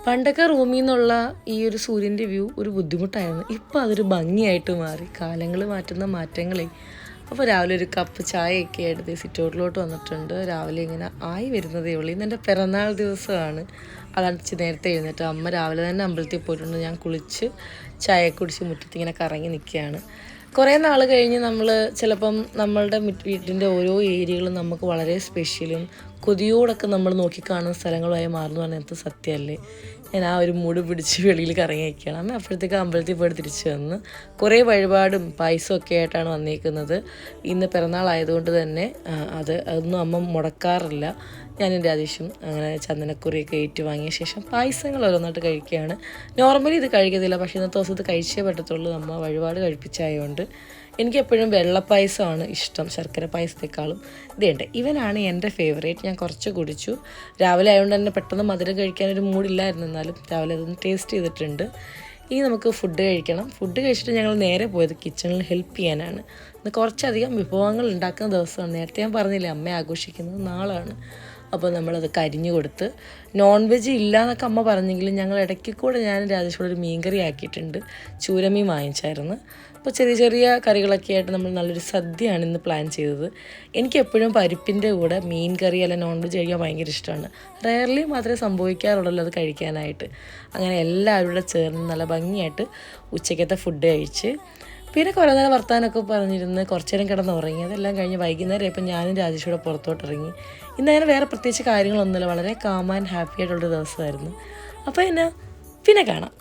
പണ്ടൊക്കെ റൂമിൽ നിന്നുള്ള ഈ ഒരു സൂര്യൻ്റെ വ്യൂ ഒരു ബുദ്ധിമുട്ടായിരുന്നു. ഇപ്പോൾ അതൊരു ഭംഗിയായിട്ട് മാറി. കാലങ്ങൾ മാറ്റുന്ന മാറ്റങ്ങളെ. അപ്പോൾ രാവിലെ ഒരു കപ്പ് ചായയൊക്കെ എടുത്ത് സിറ്റൗട്ടിലോട്ട് വന്നിട്ടുണ്ട്. രാവിലെ ഇങ്ങനെ ആയി വരുന്നതേ ഉള്ളൂ. ഇന്ന് എൻ്റെ പിറന്നാൾ ദിവസമാണ്. അതാണ് നേരത്തെ എഴുന്നേറ്റ്. അമ്മ രാവിലെ തന്നെ അമ്പലത്തിൽ പോയിട്ടുണ്ട്. ഞാൻ കുളിച്ച് ചായ കുടിച്ച് മുറ്റത്തിങ്ങനെ കറങ്ങി നിൽക്കുകയാണ്. കുറേ നാൾ കഴിഞ്ഞ് നമ്മൾ ചിലപ്പം നമ്മളുടെ വീട്ടിൻ്റെ ഓരോ ഏരിയകളും നമുക്ക് വളരെ സ്പെഷ്യലും കൊതിയോടൊക്കെ നമ്മൾ നോക്കിക്കാണുന്ന സ്ഥലങ്ങളുമായി മാറുന്നു പറഞ്ഞത് സത്യമല്ലേ. ഞാൻ ആ ഒരു മൂഡ് പിടിച്ച് വെളിയിൽ കറങ്ങി വയ്ക്കുകയാണ്. അമ്മ അപ്പോഴത്തേക്ക് അമ്പലത്തിൽ പോയിട്ട് തിരിച്ചു വന്ന് കുറേ പായസവും ഒക്കെ ആയിട്ടാണ് വന്നിരിക്കുന്നത്. ഇന്ന് പിറന്നാളായതുകൊണ്ട് തന്നെ അതൊന്നും അമ്മ മുടക്കാറില്ല. ഞാനും രാജേഷും അങ്ങനെ ചന്ദനക്കുറിയൊക്കെ ഏറ്റുവാങ്ങിയ ശേഷം പായസങ്ങൾ ഓരോന്നായിട്ട് കഴിക്കുകയാണ്. നോർമലി ഇത് കഴിക്കത്തില്ല, പക്ഷേ ഇന്നത്തെ ദിവസം ഇത് കഴിച്ചേ പറ്റത്തുള്ളൂ. അമ്മ വഴിപാട് കഴിപ്പിച്ചായതുകൊണ്ട് എനിക്കെപ്പോഴും വെള്ളപ്പായസമാണ് ഇഷ്ടം, ശർക്കര പായസത്തെക്കാളും. ഇതേണ്ട ഇവനാണ് എൻ്റെ ഫേവറേറ്റ്. ഞാൻ കുറച്ച് കുടിച്ചു. രാവിലെ ആയതുകൊണ്ട് തന്നെ പെട്ടെന്ന് മധുരം കഴിക്കാനൊരു മൂഡില്ലായിരുന്നു. എന്നാലും രാവിലെ അതൊന്ന് ടേസ്റ്റ് ചെയ്തിട്ടുണ്ട്. ഇനി നമുക്ക് ഫുഡ് കഴിക്കണം. ഫുഡ് കഴിച്ചിട്ട് ഞങ്ങൾ നേരെ പോയത് കിച്ചണിൽ ഹെൽപ്പ് ചെയ്യാനാണ്. ഇന്ന് കുറച്ചധികം വിഭവങ്ങൾ ഉണ്ടാക്കുന്ന ദിവസമാണ്. നേരത്തെ ഞാൻ പറഞ്ഞില്ലേ അമ്മ ആഘോഷിക്കുന്നത് നാളാണ്. അപ്പോൾ നമ്മളത് കരിഞ്ഞു കൊടുത്ത്, നോൺ വെജ് ഇല്ല എന്നൊക്കെ അമ്മ പറഞ്ഞെങ്കിലും ഞങ്ങൾ ഇടയ്ക്ക് കൂടെ ഞാൻ രാജേഷോട് ഒരു മീൻകറി ആക്കിയിട്ടുണ്ട്. ചൂരമീൻ വാങ്ങിച്ചായിരുന്നു. അപ്പോൾ ചെറിയ ചെറിയ കറികളൊക്കെ ആയിട്ട് നമ്മൾ നല്ലൊരു സദ്യയാണ് ഇന്ന് പ്ലാൻ ചെയ്തത്. എനിക്ക് എപ്പോഴും പരിപ്പിൻ്റെ കൂടെ മീൻ കറി അല്ല നോൺ വെജ് കഴിക്കാൻ ഭയങ്കര ഇഷ്ടമാണ്. റെയർലി മാത്രമേ സംഭവിക്കാറുള്ളൂ അത് കഴിക്കാനായിട്ട്. അങ്ങനെ എല്ലാവരും കൂടെ ചേർന്ന് നല്ല ഭംഗിയായിട്ട് ഉച്ചയ്ക്കത്തെ ഫുഡ് കഴിച്ച് പിന്നെ കുറേ നേരം വർത്താനമൊക്കെ പറഞ്ഞിരുന്ന് കുറച്ച് നേരം കിടന്നുറങ്ങി. അതെല്ലാം കഴിഞ്ഞ് വൈകുന്നേരം ഇപ്പം ഞാനും രാജേഷൂടെ പുറത്തോട്ട് ഇറങ്ങി. ഇന്നങ്ങനെ വേറെ പ്രത്യേകിച്ച് കാര്യങ്ങളൊന്നുമില്ല. വളരെ കാം ആൻഡ് ഹാപ്പി ആയിട്ടുള്ളൊരു ദിവസമായിരുന്നു. അപ്പോൾ പിന്നെ കാണാം.